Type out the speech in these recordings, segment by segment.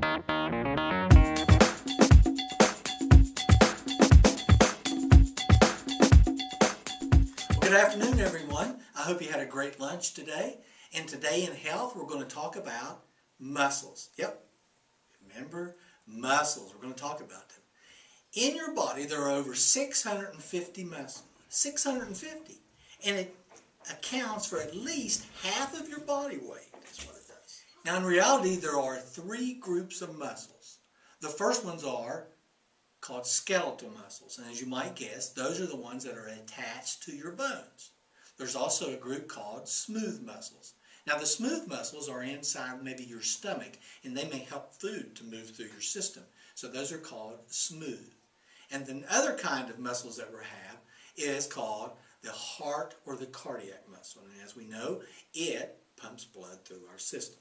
Good afternoon, everyone. I hope you had a great lunch today. And today in health, we're going to talk about muscles. Yep, remember muscles. We're going to talk about them. In your body, there are over 650 muscles. 650. And it accounts for at least half of your body weight. That's what it does. Now, in reality, there are three groups of muscles. The first ones are called skeletal muscles, and as you might guess, those are the ones that are attached to your bones. There's also a group called smooth muscles. Now the smooth muscles are inside maybe your stomach, and they may help food to move through your system. So those are called smooth. And the other kind of muscles that we have is called the heart or the cardiac muscle. And as we know, it pumps blood through our system.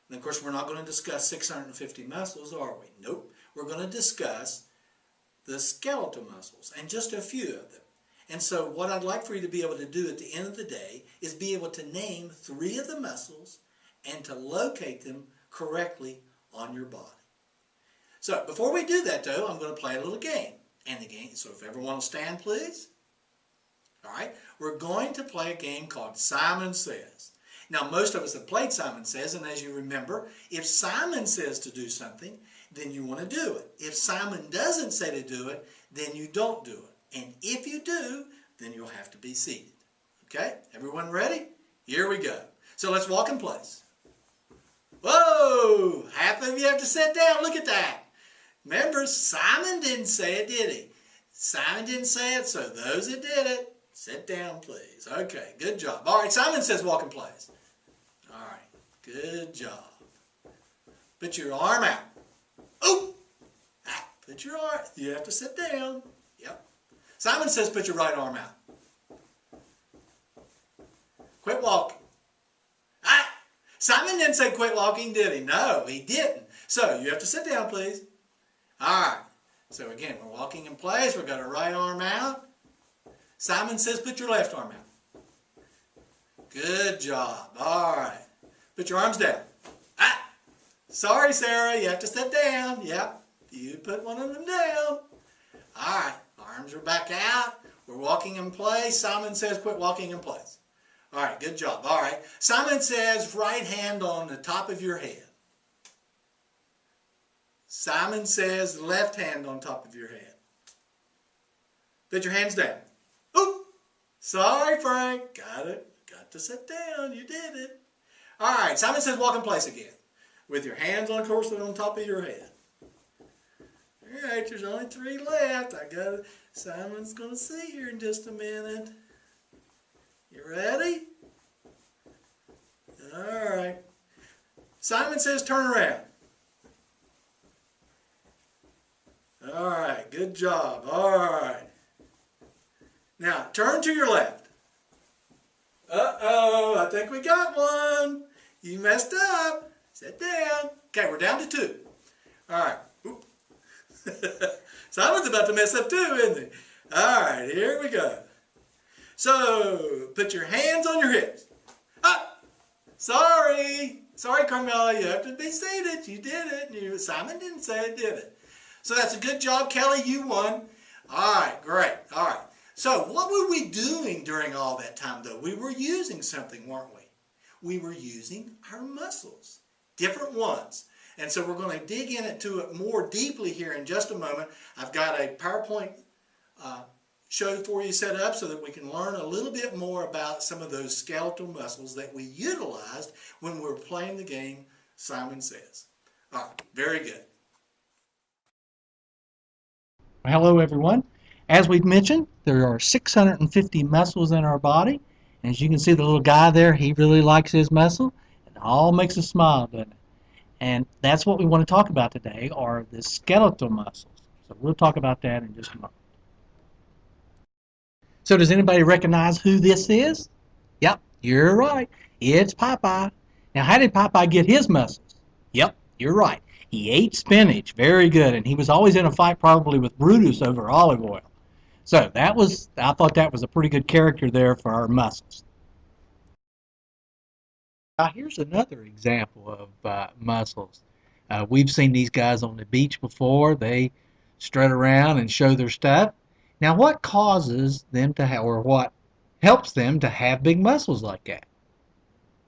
And of course, we're not going to discuss 650 muscles, are we? Nope. We're going to discuss the skeletal muscles, and just a few of them. And so what I'd like for you to be able to do at the end of the day is be able to name three of the muscles and to locate them correctly on your body. So before we do that though, I'm going to play a little game. And the game, so if everyone will stand please. Alright, we're going to play a game called Simon Says. Now most of us have played Simon Says, and as you remember, if Simon says to do something, then you want to do it. If Simon doesn't say to do it, then you don't do it. And if you do, then you'll have to be seated. Okay? Everyone ready? Here we go. So let's walk in place. Whoa! Half of you have to sit down. Look at that. Remember, Simon didn't say it, did he? Simon didn't say it, so those that did it, sit down, please. Okay, good job. All right, Simon says walk in place. All right, good job. Put your arm out. Oh! Put your arm. You have to sit down. Yep. Simon says put your right arm out. Quit walking. Simon didn't say quit walking, did he? No, he didn't. So you have to sit down, please. All right. So again, we're walking in place. We've got our right arm out. Simon says put your left arm out. Good job. All right. Put your arms down. Sorry, Sarah, you have to sit down. Yep, you put one of them down. All right, arms are back out. We're walking in place. Simon says quit walking in place. All right, good job. All right, Simon says right hand on the top of your head. Simon says left hand on top of your head. Put your hands down. Oop, sorry, Frank. Got it. Got to sit down. You did it. All right, Simon says walk in place again. With your hands on course on top of your head. All right, there's only three left. Simon's going to see here in just a minute. You ready? All right. Simon says turn around. All right, good job. All right. Now, turn to your left. Uh-oh, I think we got one. You messed up. Sit down. Okay, we're down to two. All right. Simon's about to mess up too, isn't he? All right, here we go. So, put your hands on your hips. Sorry. Sorry, Carmela, you have to be seated. You did it. Simon didn't say it, did it? So that's a good job, Kelly. You won. All right, great. All right. So, what were we doing during all that time, though? We were using something, weren't we? We were using our muscles. Different ones. And so we're going to dig into it more deeply here in just a moment. I've got a PowerPoint show for you set up so that we can learn a little bit more about some of those skeletal muscles that we utilized when we were playing the game Simon Says. All right, very good. Hello everyone. As we've mentioned, there are 650 muscles in our body. And as you can see, the little guy there, he really likes his muscle. It all makes us smile, doesn't it? And that's what we want to talk about today, are the skeletal muscles. So we'll talk about that in just a moment. So does anybody recognize who this is? Yep, you're right. It's Popeye. Now, how did Popeye get his muscles? Yep, you're right. He ate spinach. Very good. And he was always in a fight probably with Brutus over olive oil. So I thought that was a pretty good character there for our muscles. Now here's another example of muscles. We've seen these guys on the beach before. They strut around and show their stuff. Now, what causes them to have, or what helps them to have big muscles like that?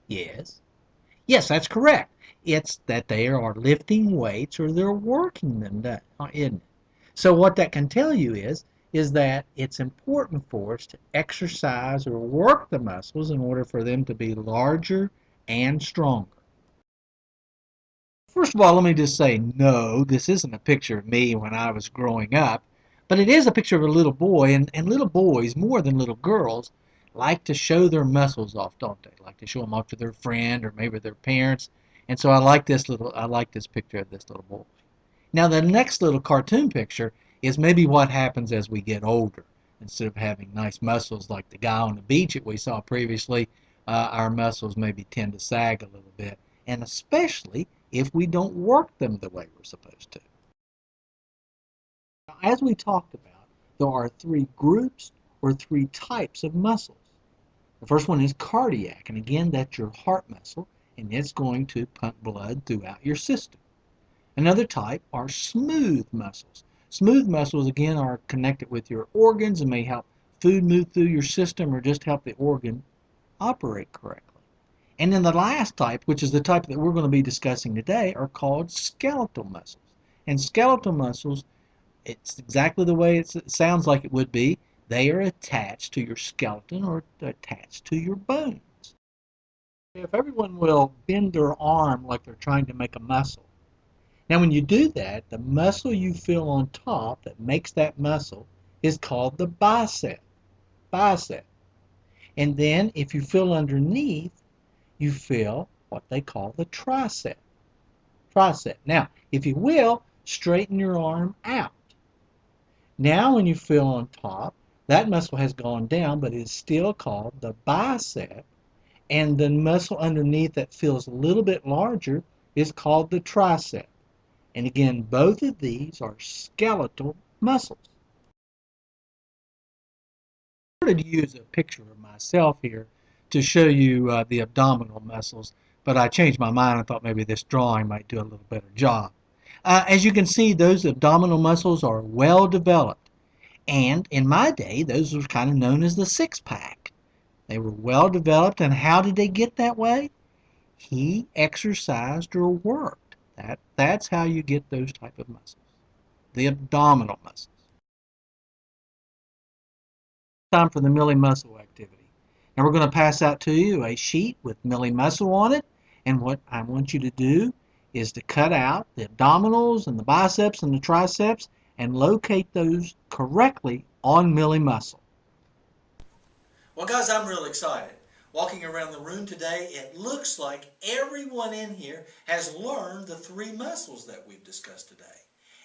Yes. Yes, that's correct. It's that they are lifting weights or they're working them, isn't it? So what that can tell you is that it's important for us to exercise or work the muscles in order for them to be larger and stronger. First of all, let me just say, no, this isn't a picture of me when I was growing up, but it is a picture of a little boy, and little boys, more than little girls, like to show their muscles off, don't they? Like to show them off to their friend or maybe their parents. And so I like this picture of this little boy. Now the next little cartoon picture is maybe what happens as we get older. Instead of having nice muscles like the guy on the beach that we saw previously, our muscles maybe tend to sag a little bit, and especially if we don't work them the way we're supposed to. Now, as we talked about, there are three groups or three types of muscles. The first one is cardiac, and again, that's your heart muscle, and it's going to pump blood throughout your system. Another type are smooth muscles. Smooth muscles, again, are connected with your organs and may help food move through your system or just help the organ operate correctly. And then the last type, which is the type that we're going to be discussing today, are called skeletal muscles. And skeletal muscles, it's exactly the way it sounds like it would be. They are attached to your skeleton or attached to your bones. If everyone will bend their arm like they're trying to make a muscle. Now when you do that, the muscle you feel on top that makes that muscle is called the bicep. Bicep. And then if you feel underneath, you feel what they call the tricep. Tricep. Now, if you will, straighten your arm out. Now when you feel on top, that muscle has gone down, but it's still called the bicep. And the muscle underneath that feels a little bit larger is called the tricep. And again, both of these are skeletal muscles. I wanted to use a picture of myself here to show you the abdominal muscles, but I changed my mind. I thought maybe this drawing might do a little better job. As you can see, those abdominal muscles are well developed. And in my day, those were kind of known as the six-pack. They were well developed, and how did they get that way? He exercised or worked. That's how you get those type of muscles, the abdominal muscles. Time for the Millie Muscle activity. Now we're going to pass out to you a sheet with Millie Muscle on it, and what I want you to do is to cut out the abdominals and the biceps and the triceps and locate those correctly on Millie Muscle. Well, guys, I'm real excited. Walking around the room today, it looks like everyone in here has learned the three muscles that we've discussed today.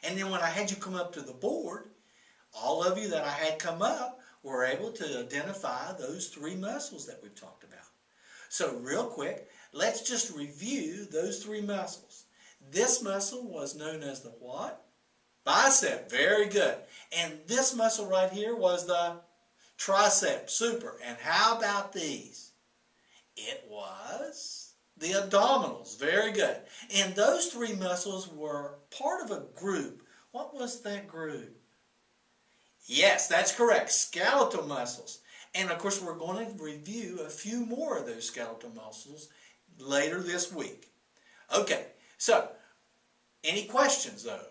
And then when I had you come up to the board, all of you that I had come up were able to identify those three muscles that we've talked about. So real quick, let's just review those three muscles. This muscle was known as the what? Bicep. Very good. And this muscle right here was the tricep. Super. And how about these? It was the abdominals. Very good. And those three muscles were part of a group. What was that group? Yes, that's correct. Skeletal muscles. And of course, we're going to review a few more of those skeletal muscles later this week. Okay, so any questions though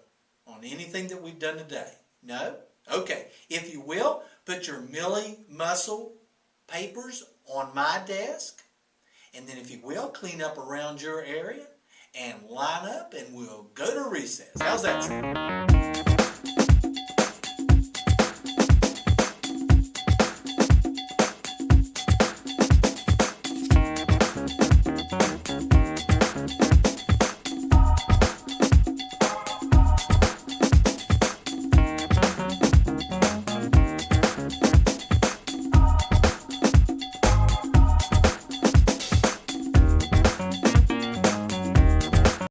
on anything that we've done today? No? Okay, if you will, put your Millie Muscle papers on my desk. And then if you will, clean up around your area and line up and we'll go to recess. How's that sound?